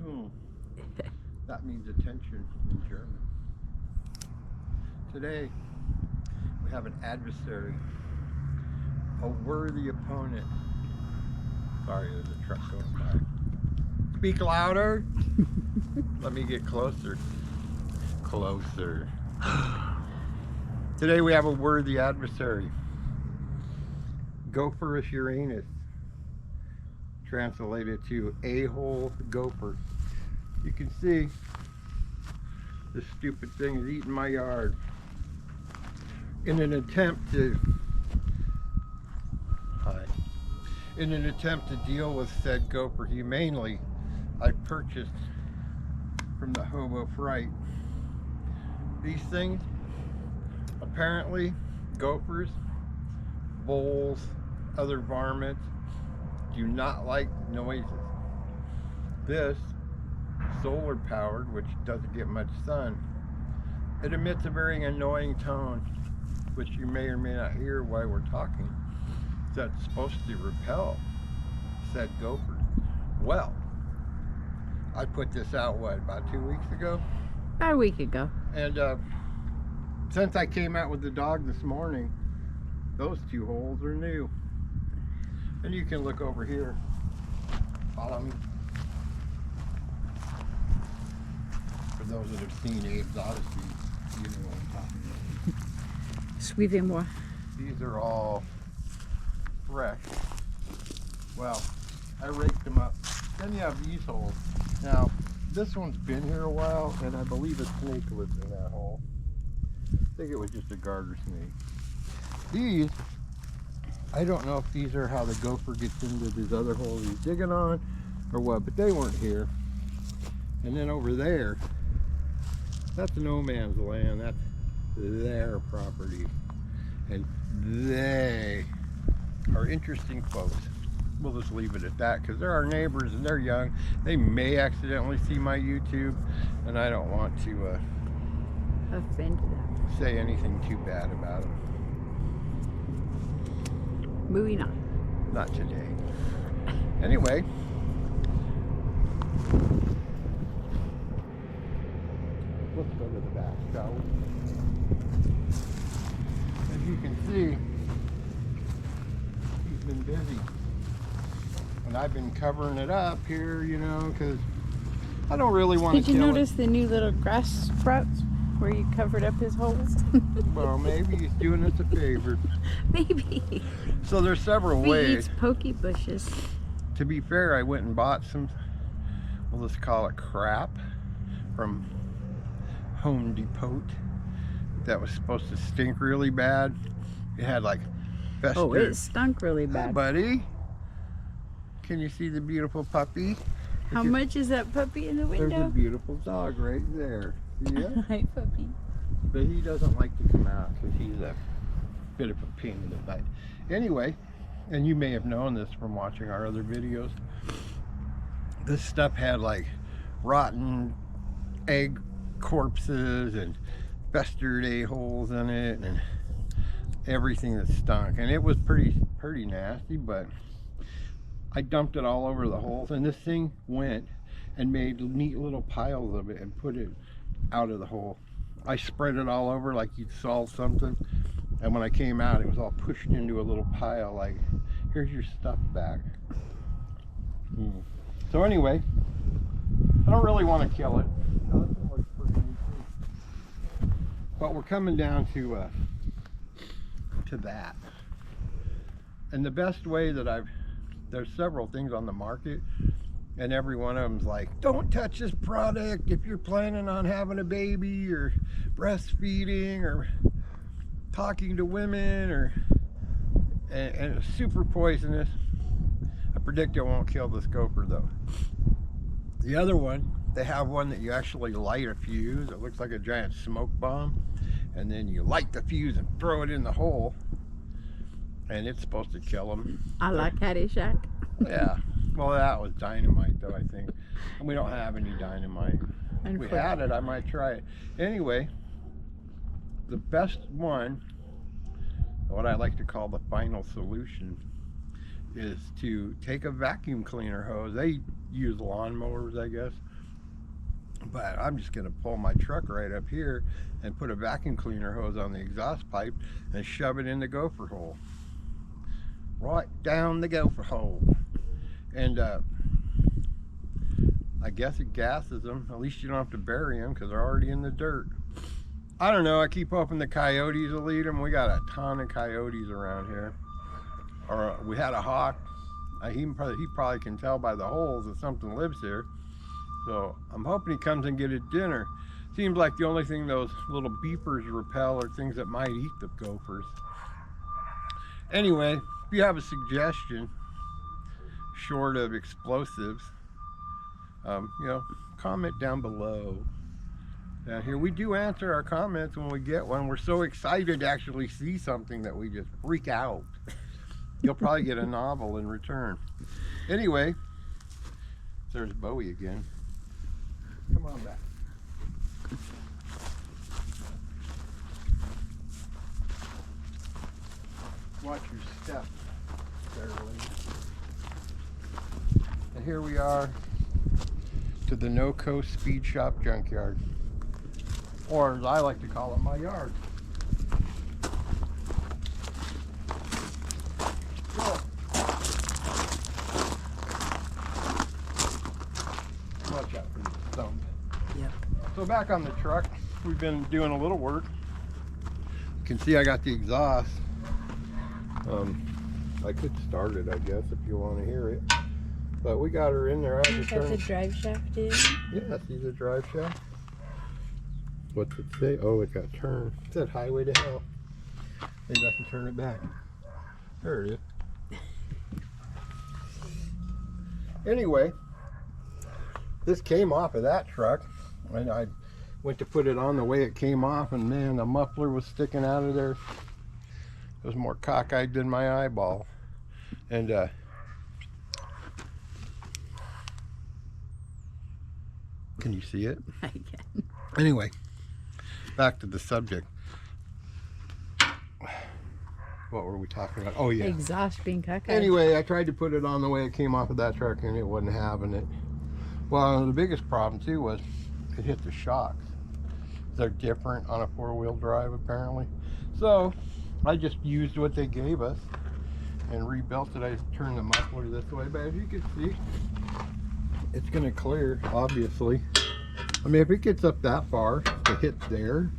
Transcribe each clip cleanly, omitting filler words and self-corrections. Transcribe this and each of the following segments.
Achtung. That means attention in German. Today, we have an adversary, a worthy opponent. Sorry, there's a truck going by. Speak louder. Let me get closer. Closer. Today we have a worthy adversary. Gopherus Uranus. Translated to a-hole gopher. You can see this stupid thing is eating my yard. In an attempt to deal with said gopher humanely, I purchased from the Hobo Fright these things. Apparently gophers, voles, other varmints do not like noises. This, solar powered, which doesn't get much sun, it emits a very annoying tone, which you may or may not hear while we're talking. That's supposed to repel said gophers. Well, I put this out, what, about 2 weeks ago? About a week ago. And since I came out with the dog this morning, those two holes are new. And you can look over here. Follow me. For those that have seen Abe's Odyssey, you know what I'm talking about. Suivez-moi. These are all fresh. Well, I raked them up. Then you have these holes. Now, this one's been here a while, and I believe a snake lives in that hole. I think it was just a garter snake. These, I don't know if these are how the gopher gets into this other hole he's digging on or what, but they weren't here. And then over there, that's no man's land. That's their property. And they are interesting folks. We'll just leave it at that because they're our neighbors and they're young. They may accidentally see my YouTube, and I don't want to Offend them. say anything too bad about them. Moving on. Not today. Anyway, let's go to the back, shall we? As you can see, he's been busy. And I've been covering it up here, you know, because I don't really want to Did you notice the new little grass sprouts where you covered up his holes? Well, maybe he's doing us a favor. Maybe. So there's several He ways. eats pokey bushes. To be fair, I went and bought some, we'll just call it crap, from Home Depot that was supposed to stink really bad. It had like festered. Oh, it stunk really Hi, bad. buddy. Can you see the beautiful puppy? How much is that puppy in the There's a window? beautiful dog right there. Yeah. Hi, puppy. But he doesn't like to come out because he's a bit of a pain in the butt. Anyway, and you may have known this from watching our other videos, this stuff had like rotten egg corpses and festered a-holes in it and everything that stunk. And it was pretty nasty, but I dumped it all over the holes, and this thing went and made neat little piles of it and put it out of the hole. I spread it all over like you'd solve something, and when I came out it was all pushed into a little pile like, here's your stuff back. So anyway, I don't really want to kill it, but we're coming down to that. And the best way that there's several things on the market, and every one of them's like, don't touch this product if you're planning on having a baby or breastfeeding or talking to women, and it's super poisonous. I predict it won't kill this gopher though. The other one, they have one that you actually light a fuse. It looks like a giant smoke bomb, and then you light the fuse and throw it in the hole, and it's supposed to kill them. I like Caddyshack. Yeah. Well, that was dynamite though, I think. And we don't have any dynamite. If we had it, I might try it. Anyway, the best one, what I like to call the final solution, is to take a vacuum cleaner hose. used lawnmowers, I guess. But I'm just gonna pull my truck right up here and put a vacuum cleaner hose on the exhaust pipe and shove it in the gopher hole. Right down the gopher hole. And I guess it gases them. At least you don't have to bury them because they're already in the dirt. I don't know, I keep hoping the coyotes will eat them. We got a ton of coyotes around here. Or we had a hawk. He probably can tell by the holes that something lives here. So I'm hoping he comes and get his dinner. Seems like the only thing those little beepers repel are things that might eat the gophers. Anyway, if you have a suggestion, short of explosives, you know, comment down below. Now here we do answer our comments when we get one. We're so excited to actually see something that we just freak out. You'll probably get a novel in return. Anyway, there's Bowie again. Come on back. Watch your step there, lady. And here we are to the No Coast Speed Shop Junkyard. Or as I like to call it, my yard. Watch out for your thumb. Yep. So back on the truck, we've been doing a little work. You can see I got the exhaust. I could start it, I guess, if you want to hear it. But we got her in there. Is that the drive shaft in? Yeah, see the drive shaft? What's it say? Oh, it got turned. It said highway to hell. Maybe I can turn it back. There it is. Anyway, this came off of that truck, and I went to put it on the way it came off, and man, the muffler was sticking out of there. It was more cockeyed than my eyeball. And can you see it? I can. Anyway, back to the subject. What were we talking about? Oh yeah. Exhaust being cockeyed. Anyway, I tried to put it on the way it came off of that truck and it wasn't having it. Well, the biggest problem too was it hit the shocks. They're different on a four-wheel drive apparently. So I just used what they gave us and rebuilt it. I turned the muffler this way, but as you can see, it's gonna clear, obviously. I mean, if it gets up that far, it hits there,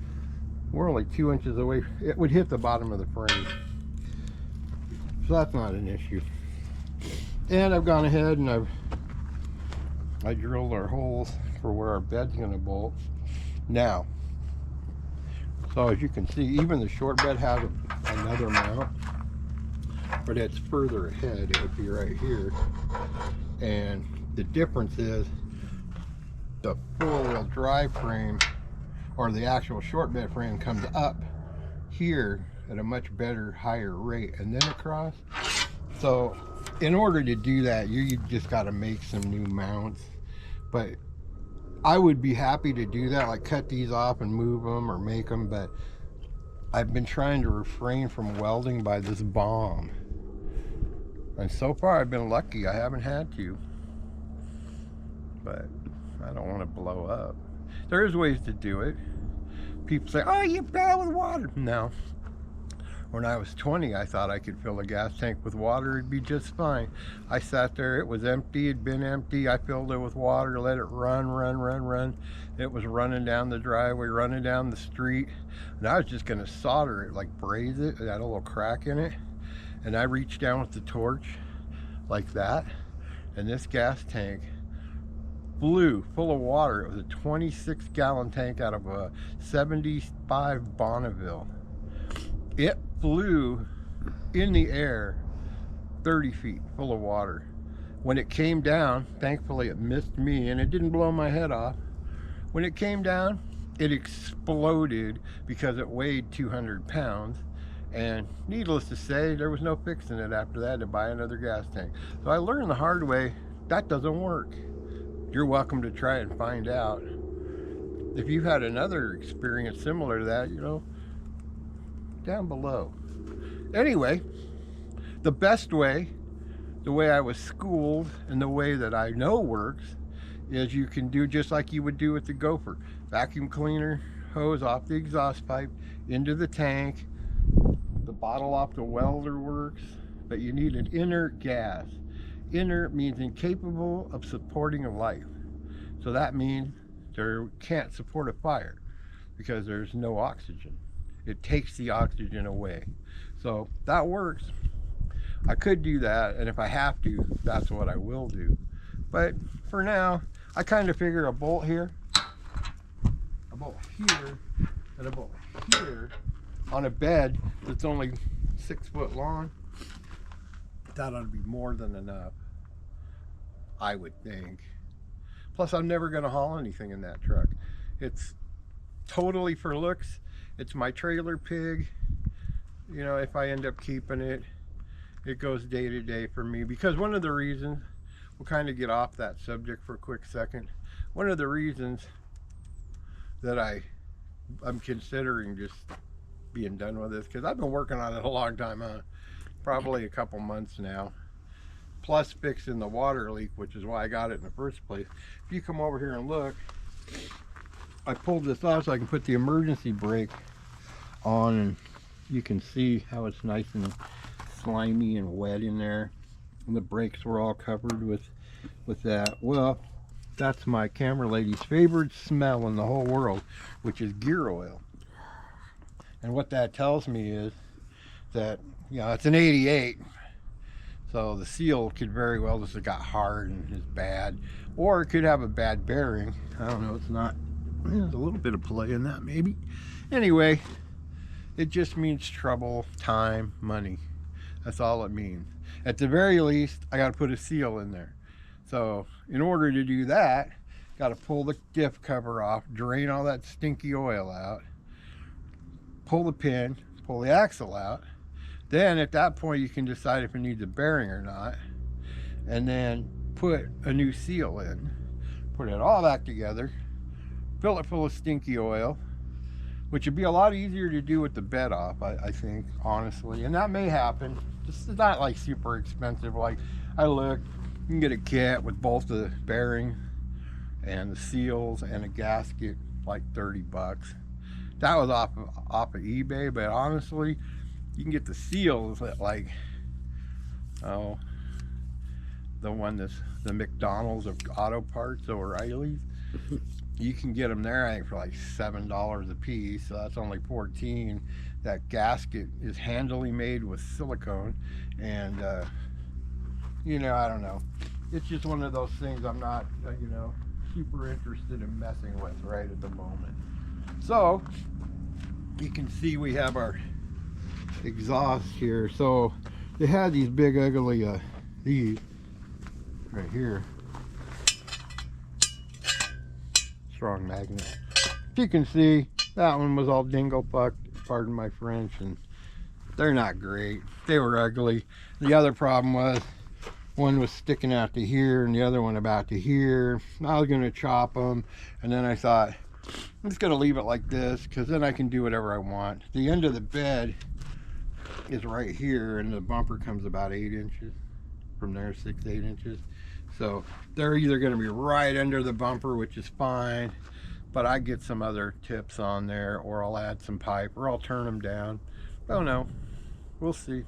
we're only 2 inches away. It would hit the bottom of the frame. So that's not an issue. And I've gone ahead and I drilled our holes for where our bed's gonna bolt. Now, so as you can see, even the short bed has another mount, but it's further ahead. It would be right here. And the difference is the four-wheel drive frame, or the actual short bed frame, comes up here at a much better, higher rate and then across. So in order to do that, you just got to make some new mounts. But I would be happy to do that, like cut these off and move them or make them, but I've been trying to refrain from welding by this bomb. And so far I've been lucky, I haven't had to. But I don't want to blow up. There is ways to do it. People say, oh, you fill it with water. No. When I was 20, I thought I could fill a gas tank with water, it'd be just fine. I sat there, it was empty, it'd been empty. I filled it with water, let it run. It was running down the driveway, running down the street. And I was just gonna solder it, like braze it. It had a little crack in it. And I reached down with the torch like that. And this gas tank blew full of water. It was a 26-gallon tank out of a 75 Bonneville. It flew in the air 30 feet full of water. When it came down, thankfully it missed me and it didn't blow my head off. When it came down, it exploded because it weighed 200 pounds. And needless to say, there was no fixing it after that to buy another gas tank. So I learned the hard way, that doesn't work. You're welcome to try it and find out. If you've had another experience similar to that, you know, down below. Anyway, the best way the way I was schooled and the way that I know works is you can do just like you would do with the gopher. Vacuum cleaner hose off the exhaust pipe into the tank. The bottle off the welder works, but you need an inert gas. Inert means incapable of supporting a life. So that means there can't support a fire because there's no oxygen. It takes the oxygen away. So that works. I could do that, and if I have to, that's what I will do. But for now, I kind of figure a bolt here, a bolt here, and a bolt here on a bed that's only 6 foot long, that ought to be more than enough, I would think. Plus, I'm never going to haul anything in that truck. It's totally for looks. It's my trailer pig. You know, if I end up keeping it, it goes day to day for me. Because one of the reasons, we'll kind of get off that subject for a quick second. One of the reasons that I'm considering just being done with this, because I've been working on it a long time, probably a couple months now, plus fixing the water leak, which is why I got it in the first place. If you come over here and look, I pulled this off so I can put the emergency brake on, and you can see how it's nice and slimy and wet in there, and the brakes were all covered with that. Well, that's my camera lady's favorite smell in the whole world, which is gear oil. And what that tells me is that, you know, it's an 88, so the seal could very well just have got hard and is bad, or it could have a bad bearing. I don't know. It's not. There's a little bit of play in that, maybe. Anyway, it just means trouble, time, money. That's all it means. At the very least, I got to put a seal in there. So in order to do that, got to pull the diff cover off, drain all that stinky oil out, pull the pin, pull the axle out. Then at that point, you can decide if it needs a bearing or not, and then put a new seal in, put it all back together, fill it full of stinky oil, which would be a lot easier to do with the bed off, I think, honestly. And that may happen. This is not like super expensive. Like, I looked, you can get a kit with both the bearing and the seals and a gasket, like 30 bucks. That was off of eBay, but honestly, you can get the seals at like, oh, the McDonald's of auto parts, O'Reilly's. You can get them there, I think, for like $7 a piece, so that's only 14. That gasket is handily made with silicone, and you know, I don't know. It's just one of those things I'm not, you know, super interested in messing with right at the moment. So you can see we have our exhaust here. So they had these big ugly these right here, strong magnet. You can see that one was all dingle fucked, pardon my French, and they're not great. They were ugly. The other problem was one was sticking out to here and the other one about to here. I was gonna chop them, and then I thought I'm just gonna leave it like this because then I can do whatever I want. The end of the bed is right here, and the bumper comes about 8 inches from there, 6-8 inches. So they're either going to be right under the bumper, which is fine, but I get some other tips on there, or I'll add some pipe, or I'll turn them down. I don't know. We'll see.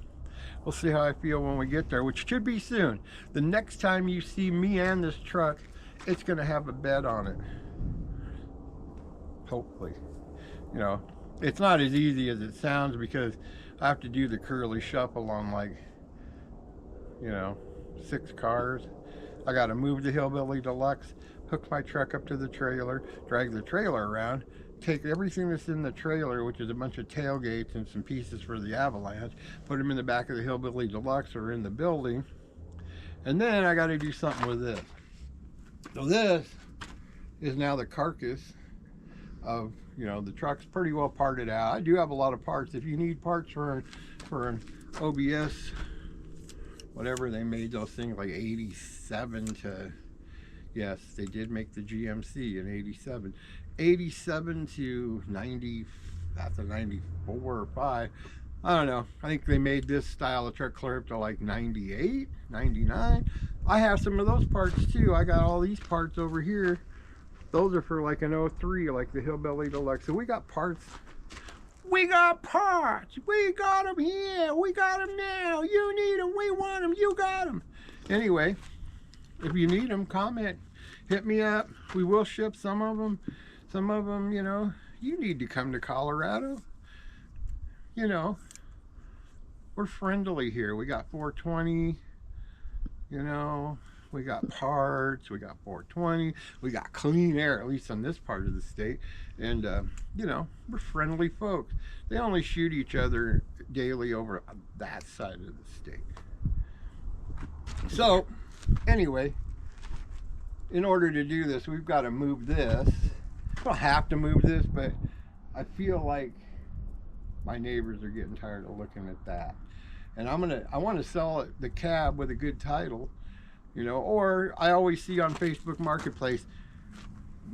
We'll see how I feel when we get there, which should be soon. The next time you see me and this truck, it's going to have a bed on it. Hopefully. You know, it's not as easy as it sounds because I have to do the curly shuffle on, like, you know, 6 cars. I got to move the Hillbilly Deluxe, hook my truck up to the trailer, drag the trailer around, take everything that's in the trailer, which is a bunch of tailgates and some pieces for the Avalanche, put them in the back of the Hillbilly Deluxe or in the building, and then I got to do something with this. So this is now the carcass of, you know, the truck's pretty well parted out. I do have a lot of parts. If you need parts for an OBS, whatever, they made those things like 87 to, yes, they did make the GMC in 87 to 90, after 94 or 5. I don't know. I think they made this style of truck clear up to like 98, 99. I have some of those parts too. I got all these parts over here. Those are for like an '03, like the Hillbilly Deluxe. So we got parts. We got parts. We got them here. We got them now. You need them. We want them. You got them. Anyway, if you need them, comment. Hit me up. We will ship some of them. Some of them, you know, you need to come to Colorado. You know, we're friendly here. We got 420, you know, we got parts, we got 420, we got clean air, at least on this part of the state. And, you know, we're friendly folks. They only shoot each other daily over that side of the state. So, anyway, in order to do this, we've got to move this. I don't have to move this, but I feel like my neighbors are getting tired of looking at that. And I want to sell the cab with a good title, you know, or I always see on Facebook Marketplace,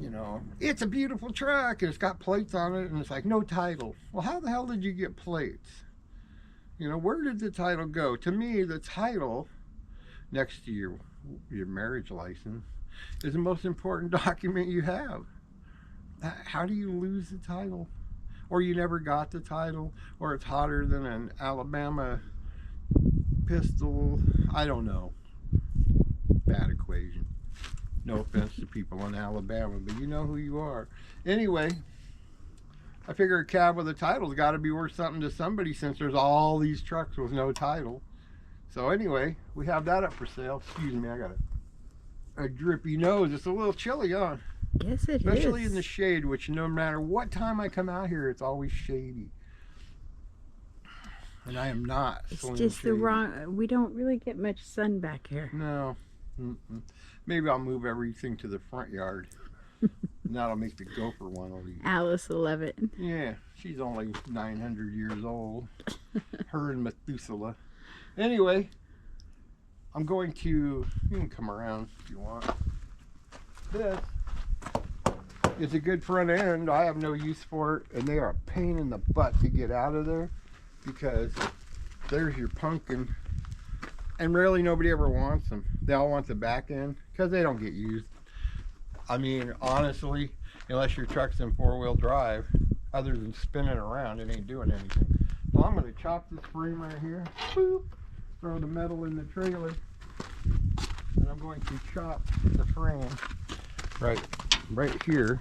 you know, it's a beautiful truck and it's got plates on it and it's like no title. Well, how the hell did you get plates? You know, where did the title go? To me, the title next to your marriage license is the most important document you have. How do you lose the title? Or you never got the title, or it's hotter than an Alabama pistol. I don't know. Bad equation. No offense to people in Alabama, but you know who you are. Anyway, I figure a cab with a title's got to be worth something to somebody since there's all these trucks with no title. So anyway, we have that up for sale. Excuse me, I got a drippy nose. It's a little chilly, huh? Yes, it Especially is. in the shade, which no matter what time I come out here, it's always shady. And I am not It's slim just the shady. wrong. We don't really get much sun back here. No. Mm-mm. Maybe I'll move everything to the front yard. And that'll make the gopher one leave. Alice will love it. Yeah, she's only 900 years old. Her and Methuselah. Anyway, I'm going to, you can come around if you want. This is a good front end. I have no use for it, and they are a pain in the butt to get out of there because there's your pumpkin, and really nobody ever wants them. They all want the back end because they don't get used. I mean, honestly, unless your truck's in four-wheel drive, other than spinning around, it ain't doing anything. So I'm going to chop this frame right here, boop, throw the metal in the trailer, and I'm going to chop the frame right here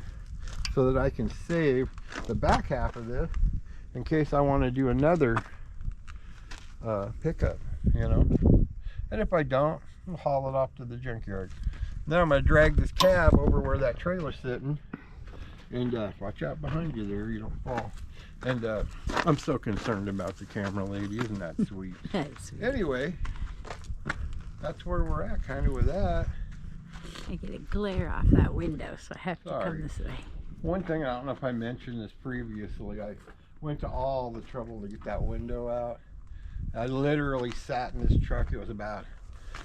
so that I can save the back half of this in case I want to do another pickup, you know. And if I don't, I'll haul it off to the junkyard. Then I'm going to drag this cab over where that trailer's sitting, and watch out behind you there, you don't fall. And I'm so concerned about the camera lady. Isn't that sweet? That's sweet. Anyway, that's where we're at kind of with that. I get a glare off that window, so I have to Sorry. come this way. One thing, I don't know if I mentioned this previously, I went to all the trouble to get that window out. I literally sat in this truck. It was about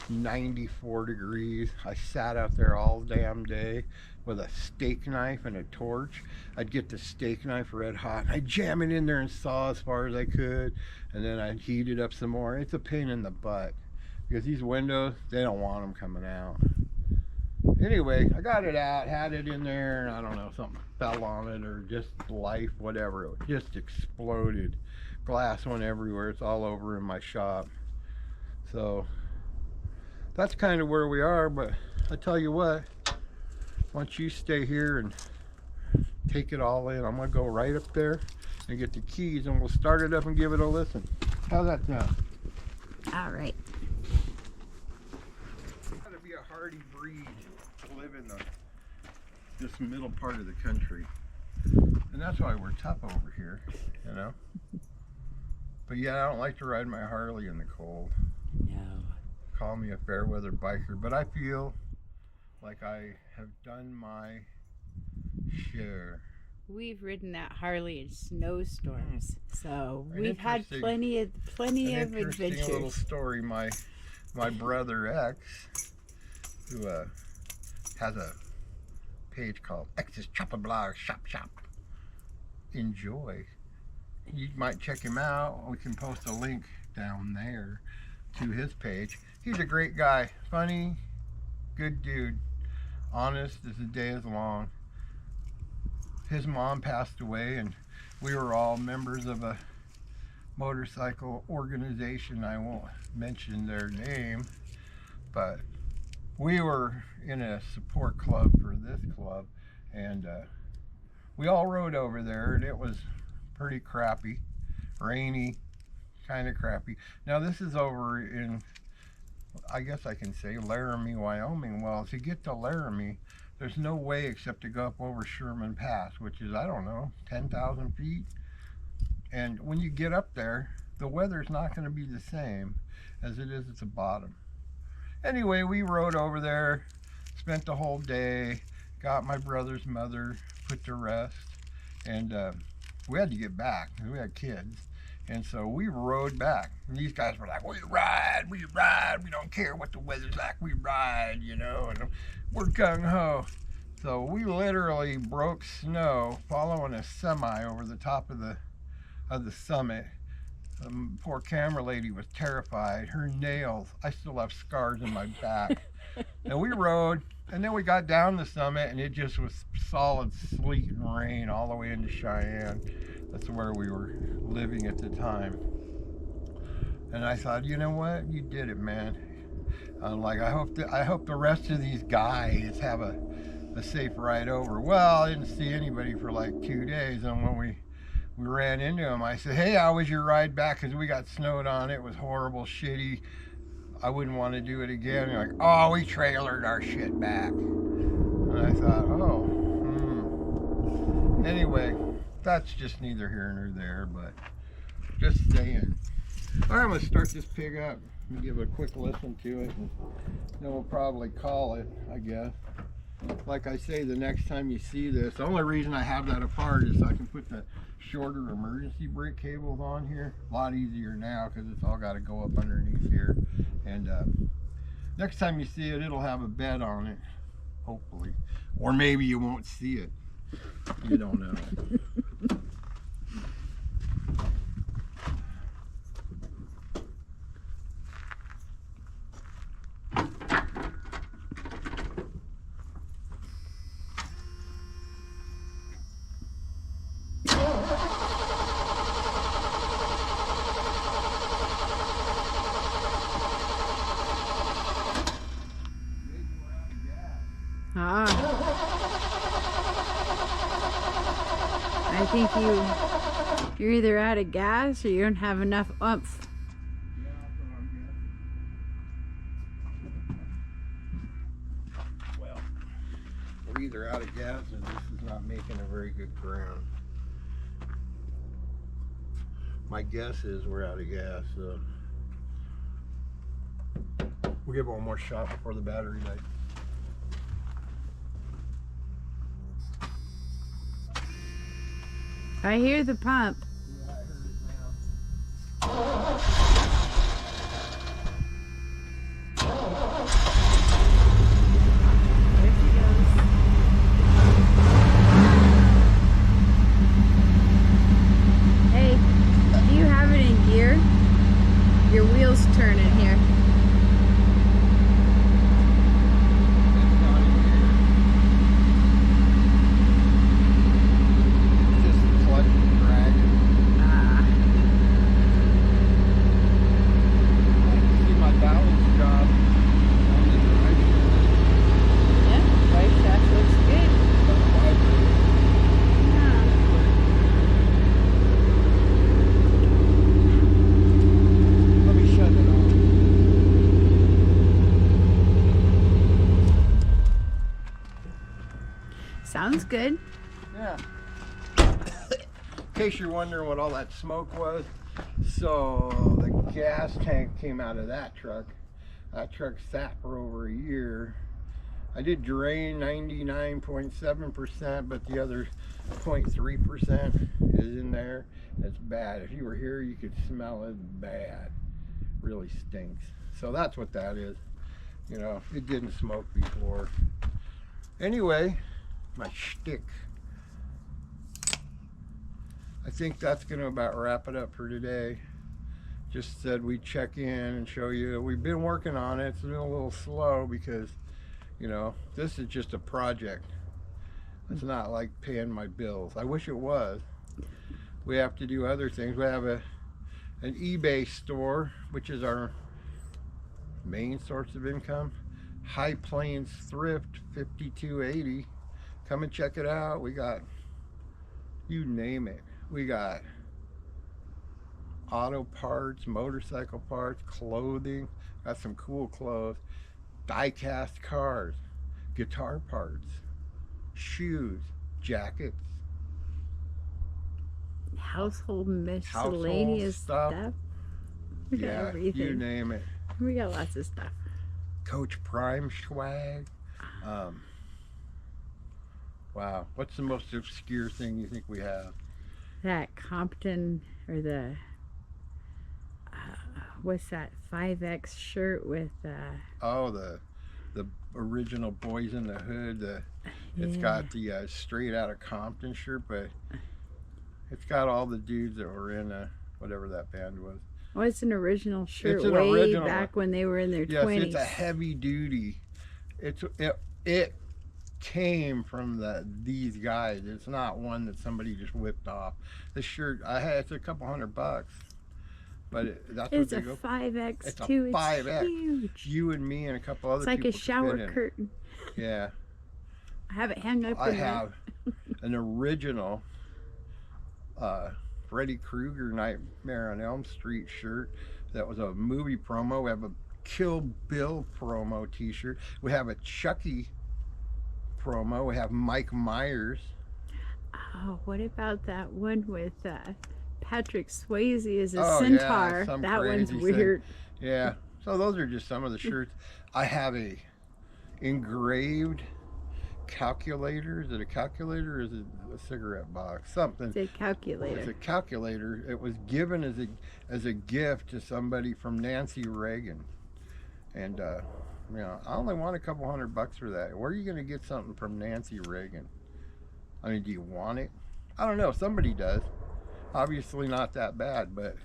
94 degrees. I sat out there all damn day with a steak knife and a torch. I'd get the steak knife red hot. I'd jam it in there and saw as far as I could, and then I'd heat it up some more. It's a pain in the butt because these windows, they don't want them coming out. Anyway, I got it out, had it in there, and I don't know, something fell on it or just life, whatever. It just exploded. Glass went everywhere. It's all over in my shop. So that's kind of where we are, but I tell you what, once you stay here and take it all in, I'm going to go right up there and get the keys and we'll start it up and give it a listen. How's that sound? All right. Got to be a hardy breed to live in this middle part of the country, and that's why we're tough over here, you know. But yeah, I don't like to ride my Harley in the cold. No. Call me a fair weather biker, but I feel like I have done my share. We've ridden that Harley in snowstorms, so An we've had interesting- plenty of Interesting little adventures. story. My brother X, who has a page called X's Chopper Blog Shop. Enjoy. you might check him out. We can post a link down there to his page. He's a great guy, funny, good dude, honest as the day is long. His mom passed away, and we were all members of a motorcycle organization. I won't mention their name, but we were in a support club for this club, and we all rode over there, and it was pretty crappy, rainy, kind of crappy. Now this is over in, I guess I can say, Laramie, Wyoming. Well, to get to Laramie, there's no way except to go up over Sherman Pass, which is, I don't know, 10,000 feet. And when you get up there, the weather's not going to be the same as it is at the bottom. Anyway, we rode over there, spent the whole day, got my brother's mother put to rest, and we had to get back because we had kids. And so we rode back. And these guys were like, we ride, we don't care what the weather's like, we ride, you know, and we're gung-ho. So we literally broke snow following a semi over the top of the summit. Poor camera lady was terrified. Her nails, I still have scars in my back. And we rode, and then we got down the summit, and it just was solid sleet and rain all the way into Cheyenne. That's where we were living at the time. And I thought, you know what? You did it, man. I'm like, I hope the rest of these guys have a safe ride over. Well, I didn't see anybody for like 2 days, and when we ran into them, I said, hey, how was your ride back? Because we got snowed on. It was horrible, shitty. I wouldn't want to do it again. They're like, oh, we trailered our shit back. And I thought, oh, Anyway, that's just neither here nor there, but just saying. All right, I'm going to start this pig up and give it a quick listen to it, and then we'll probably call it, I guess. Like I say, the next time you see this, the only reason I have that apart is so I can put the shorter emergency brake cables on here. A lot easier now because it's all got to go up underneath here. And next time you see it, it'll have a bed on it, hopefully. Or maybe you won't see it. You don't know. I think you're either out of gas or you don't have enough oomph. Yeah, that's what I'm guessing. Well, we're either out of gas or this is not making a very good ground. My guess is we're out of gas, so we'll give it one more shot before the battery dies. I hear the pump. Yeah, I heard it now. There she goes. Hey, do you have it in gear? Your wheels turn in here. Sounds good. Yeah. In case you're wondering what all that smoke was, so the gas tank came out of that truck. That truck sat for over a year. I did drain 99.7%, but the other 0.3% is in there. It's bad. If you were here, you could smell it bad. Really stinks. So that's what that is. You know, it didn't smoke before. Anyway, my shtick. I think that's going to about wrap it up for today. Just said we'd check in and show you. We've been working on it. It's been a little slow because, you know, this is just a project. It's not like paying my bills. I wish it was. We have to do other things. We have an eBay store, which is our main source of income. High Plains Thrift 5280. Come and check it out. We got, you name it. We got auto parts, motorcycle parts, clothing. Got some cool clothes. Die-cast cars, guitar parts, shoes, jackets, household miscellaneous stuff. We got yeah, everything. you name it. We got lots of stuff. Coach Prime swag. Wow, what's the most obscure thing you think we have? That Compton, or the what's that 5X shirt with Oh, the original Boys in the Hood. It's got the straight out of Compton shirt, but it's got all the dudes that were in whatever that band was. Oh, it's an original shirt. It's an way original back when they were in their 20s. Yes, it's a heavy duty. It came from these guys. It's not one that somebody just whipped off. This shirt it's a couple $100, but that's it's what they a go. 5X It's a too. 5X. It's huge. You and me and a couple other It's like people a shower fit in. curtain. Yeah. I have it hung up. I have an original Freddy Krueger Nightmare on Elm Street shirt that was a movie promo. We have a Kill Bill promo t-shirt. We have a Chucky promo. We have Mike Myers. Oh, what about that one with Patrick Swayze as a Oh, centaur? yeah, that one's crazy weird. Thing. Yeah. So those are just some of the shirts. I have a engraved calculator. Is it a calculator or is it a cigarette box? Something. It's a calculator. It's a calculator. It was given as a gift to somebody from Nancy Reagan. And you know, I only want a couple $100 for that. Where are you going to get something from Nancy Reagan? I mean, do you want it? I don't know. Somebody does. Obviously not that bad, but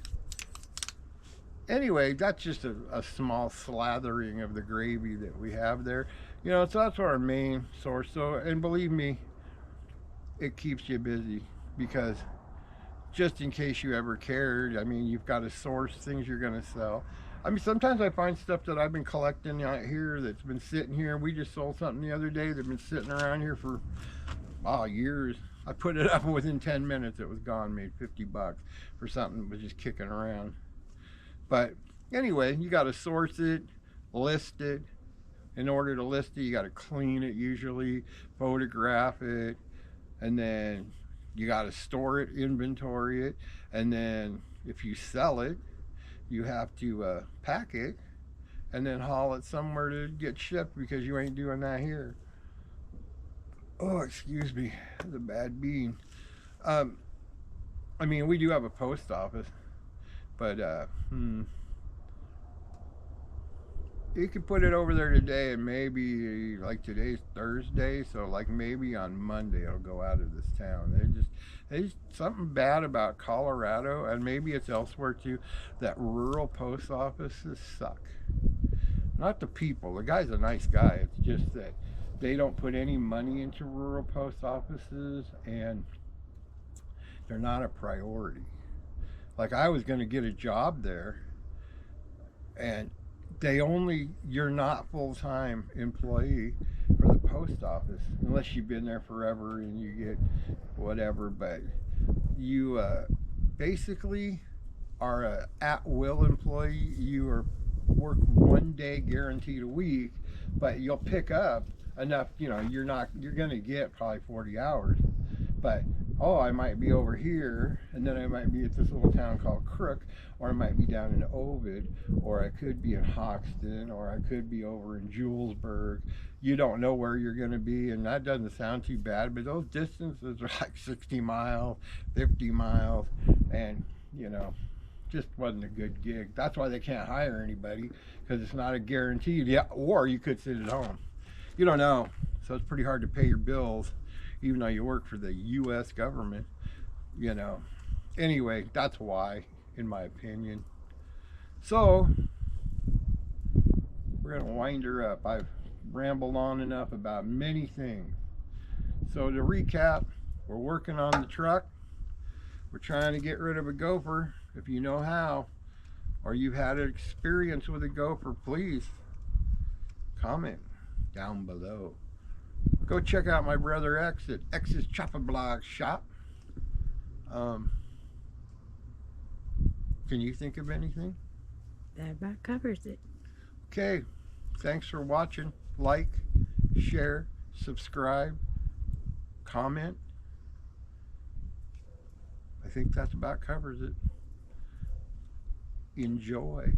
anyway, that's just a small slathering of the gravy that we have there. You know, so that's our main source. So, and believe me, it keeps you busy because just in case you ever cared, I mean, you've got to source things you're going to sell. I mean, sometimes I find stuff that I've been collecting out here that's been sitting here. We just sold something the other day that's been sitting around here for years. I put it up, within 10 minutes it was gone. Made $50 for something that was just kicking around. But anyway, you got to source it, list it. In order to list it, you got to clean it usually, photograph it, and then you got to store it, inventory it, and then if you sell it, you have to pack it and then haul it somewhere to get shipped because you ain't doing that here. Oh, excuse me, that's a bad bean. I mean, we do have a post office, but you could put it over there today, and maybe, like, today's Thursday, so like maybe on Monday it'll go out of this town. There's something bad about Colorado, and maybe it's elsewhere too, that rural post offices suck. Not the people. The guy's a nice guy. It's just that they don't put any money into rural post offices, and they're not a priority. Like, I was going to get a job there, and you're not full-time employee for the post office unless you've been there forever and you get whatever, but you basically are a at-will employee. You work 1 day guaranteed a week, but you'll pick up enough. You know, you're going to get probably 40 hours, but I might be over here, and then I might be at this little town called Crook, or I might be down in Ovid, or I could be in Hoxton, or I could be over in Julesburg. You don't know where you're going to be, and that doesn't sound too bad, but those distances are like 60 miles, 50 miles, and, you know, just wasn't a good gig. That's why they can't hire anybody, because it's not a guaranteed. Yeah, or you could sit at home. You don't know, so it's pretty hard to pay your bills, even though you work for the U.S. government, you know. Anyway, that's why, in my opinion. So, we're going to wind her up. I've rambled on enough about many things. So, to recap, we're working on the truck. We're trying to get rid of a gopher. If you know how, or you've had an experience with a gopher, please comment down below. Go check out my brother X at X's Chopper Blog Shop. Can you think of anything? That about covers it. Okay, thanks for watching. Like, share, subscribe, comment. I think that's about covers it. Enjoy.